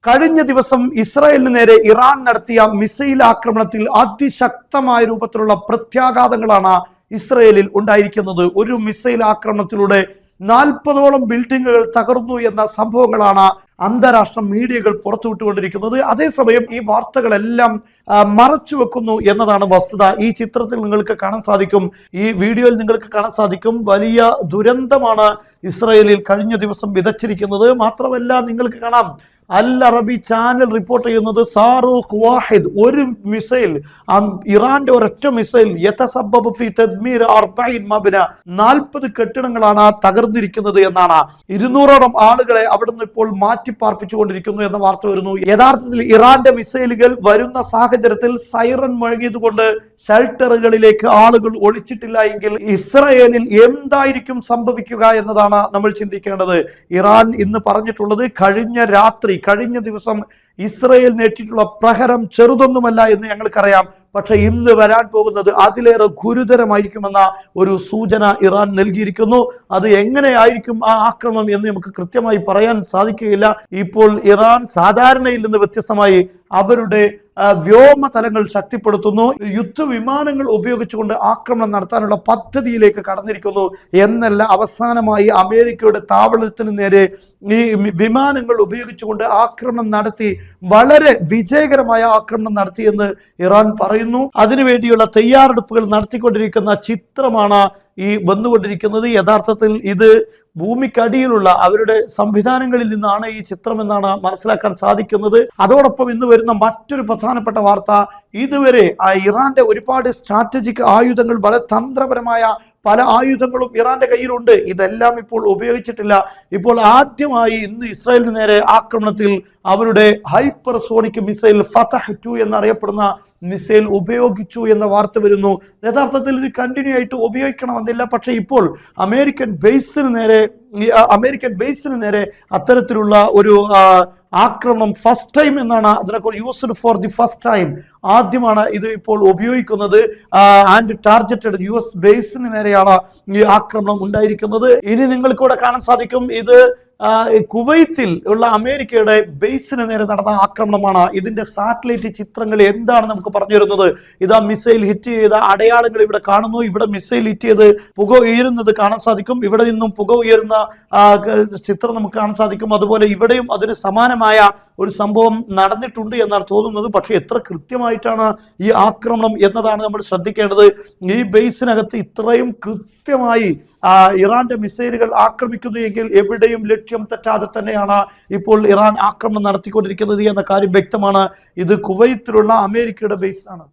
കഴിഞ്ഞ ദിവസം ഇസ്രായേലിന് നേരെ ഇറാൻ നടത്തിയ മിസൈൽ ആക്രമണത്തിൽ അതിശക്തമായ രൂപത്തിലുള്ള പ്രത്യാഘാതങ്ങളാണ് ഇസ്രായേലിൽ ഉണ്ടായിരിക്കുന്നത്. ഒരു മിസൈൽ ആക്രമണത്തിലൂടെ 40ഓളം ബിൽഡിങ്ങുകൾ തകർന്നു എന്ന സംഭവങ്ങളാണ് അന്താരാഷ്ട്ര മീഡിയകൾ പുറത്തുവിട്ടുകൊണ്ടിരിക്കുന്നത്. അതേസമയം ഈ വാർത്തകളെല്ലാം മറച്ചു വെക്കുന്നു എന്നതാണ് വസ്തുത. ഈ ചിത്രത്തിൽ നിങ്ങൾക്ക് കാണാൻ സാധിക്കും, ഈ വീഡിയോയിൽ നിങ്ങൾക്ക് കാണാൻ സാധിക്കും, വലിയ ദുരന്തമാണ് ഇസ്രായേലിൽ കഴിഞ്ഞ ദിവസം വിതച്ചിരിക്കുന്നത്. മാത്രമല്ല നിങ്ങൾക്ക് കാണാം, അൽ അറബി ചാനൽ റിപ്പോർട്ട് ചെയ്യുന്നത് സാറൂഖ് വാഹിദ്, ഒരു മിസൈൽ, ഇറാന്റെ ഒരൊറ്റ മിസൈൽ 40 കെട്ടിടങ്ങളാണ് തകർന്നിരിക്കുന്നത് എന്നാണ്. 200ഓളം ആളുകളെ അവിടുന്ന് ഇപ്പോൾ മാറ്റിപ്പാർപ്പിച്ചുകൊണ്ടിരിക്കുന്നു എന്ന വാർത്ത വരുന്നു. യഥാർത്ഥത്തിൽ ഇറാന്റെ മിസൈലുകൾ വരുന്ന സാഹചര്യത്തിൽ സൈറൻ മുഴങ്ങിയതുകൊണ്ട് ഷെൽട്ടറുകളിലേക്ക് ആളുകൾ ഒളിച്ചിട്ടില്ല എങ്കിൽ ഇസ്രായേലിൽ എന്തായിരിക്കും സംഭവിക്കുക എന്നതാണ് നമ്മൾ ചിന്തിക്കേണ്ടത്. ഇറാൻ ഇന്ന് പറഞ്ഞിട്ടുള്ളത് കഴിഞ്ഞ ദിവസം ഇസ്രായേലിന് ഏറ്റിട്ടുള്ള പ്രഹരം ചെറുതൊന്നുമല്ല എന്ന് ഞങ്ങൾക്കറിയാം. പക്ഷെ ഇന്ന് വരാൻ പോകുന്നത് അതിലേറെ ഗുരുതരമായിരിക്കുമെന്ന ഒരു സൂചന ഇറാൻ നൽകിയിരിക്കുന്നു. അത് എങ്ങനെയായിരിക്കും ആ ആക്രമണം എന്ന് നമുക്ക് കൃത്യമായി പറയാൻ സാധിക്കുകയില്ല. ഇപ്പോൾ ഇറാൻ സാധാരണയിൽ നിന്ന് വ്യത്യസ്തമായി അവരുടെ വ്യോമതലങ്ങൾ ശക്തിപ്പെടുത്തുന്നു. യുദ്ധവിമാനങ്ങൾ ഉപയോഗിച്ചുകൊണ്ട് ആക്രമണം നടത്താനുള്ള പദ്ധതിയിലേക്ക് കടന്നിരിക്കുന്നു എന്നല്ല, അവസാനമായി അമേരിക്കയുടെ താവളത്തിന് നേരെ ഈ വിമാനങ്ങൾ ഉപയോഗിച്ചുകൊണ്ട് ആക്രമണം നടത്തി, വളരെ വിജയകരമായ ആക്രമണം നടത്തിയെന്ന് ഇറാൻ പറയുന്നു. അതിനുവേണ്ടിയുള്ള തയ്യാറെടുപ്പുകൾ നടത്തിക്കൊണ്ടിരിക്കുന്ന ചിത്രമാണ് ഈ വന്നുകൊണ്ടിരിക്കുന്നത്. യഥാർത്ഥത്തിൽ ഇത് ഭൂമിക്കടിയിലുള്ള അവരുടെ സംവിധാനങ്ങളിൽ നിന്നാണ് ഈ ചിത്രം എന്നാണ് മനസ്സിലാക്കാൻ സാധിക്കുന്നത്. അതോടൊപ്പം ഇന്ന് വരുന്ന മറ്റൊരു പ്രധാനപ്പെട്ട വാർത്ത, ഇതുവരെ ഇറാന്റെ ഒരുപാട് സ്ട്രാറ്റജിക് ആയുധങ്ങൾ, വളരെ തന്ത്രപരമായ പല ആയുധങ്ങളും ഇറാന്റെ കയ്യിലുണ്ട്. ഇതെല്ലാം ഇപ്പോൾ ഉപയോഗിച്ചിട്ടില്ല. ഇപ്പോൾ ആദ്യമായി ഇന്ന് ഇസ്രായേലിന് നേരെ ആക്രമണത്തിൽ അവരുടെ ഹൈപ്പർസോണിക് മിസൈൽ ഫതഹ് 2 എന്നറിയപ്പെടുന്ന മിസൈൽ ഉപയോഗിച്ചു എന്ന വാർത്ത വരുന്നു. യഥാർത്ഥത്തിൽ ഇത് കണ്ടിന്യൂ ആയിട്ട് ഉപയോഗിക്കണമെന്നില്ല. പക്ഷെ ഇപ്പോൾ അമേരിക്കൻ ബേസിന് നേരെ അത്തരത്തിലുള്ള ഒരു ആക്രമണം ഫസ്റ്റ് ടൈം എന്നാണ് അതിനെക്കുറിച്ച് used for the first time, ആദ്യമാണ് ഇത് ഇപ്പോൾ ഉപയോഗിക്കുന്നത്. ആൻഡ് ടാർഗറ്റഡ് US ബേസിന് നേരെയാണ് ഈ ആക്രമണം ഉണ്ടായിരിക്കുന്നത്. ഇനി നിങ്ങൾക്കിവിടെ കാണാൻ സാധിക്കും, ഇത് കുവൈത്തിൽ ഉള്ള അമേരിക്കയുടെ ബേസിന് നേരെ നടന്ന ആക്രമണമാണ്. ഇതിന്റെ സാറ്റലൈറ്റ് ചിത്രങ്ങൾ എന്താണ് നമുക്ക് പറഞ്ഞു തരുന്നത്. ഇതാ മിസൈൽ ഹിറ്റ് ചെയ്ത അടയാളങ്ങൾ ഇവിടെ കാണുന്നു. ഇവിടെ മിസൈൽ ഹിറ്റ് ചെയ്ത് പുക ഉയരുന്നത് കാണാൻ സാധിക്കും. ഇവിടെ നിന്നും പുക ഉയരുന്ന ചിത്രം നമുക്ക് കാണാൻ സാധിക്കും. അതുപോലെ ഇവിടെയും അതിന് സമാനമായ ഒരു സംഭവം നടന്നിട്ടുണ്ട് എന്നാണ് തോന്നുന്നത്. പക്ഷെ എത്ര കൃത്യമായിട്ടാണ് ഈ ആക്രമണം എന്നതാണ് നമ്മൾ ശ്രദ്ധിക്കേണ്ടത്. ഈ ബേസിനകത്ത് ഇത്രയും കൃത്യമായി ഇറാന്റെ മിസൈലുകൾ ആക്രമിക്കുന്നു എങ്കിൽ എവിടെയും ലക്ഷ്യം തെറ്റാതെ തന്നെയാണ് ഇപ്പോൾ ഇറാൻ ആക്രമണം നടത്തിക്കൊണ്ടിരിക്കുന്നത് എന്ന കാര്യം വ്യക്തമാണ്. ഇത് കുവൈത്തിലുള്ള അമേരിക്കയുടെ ബേസാണ്.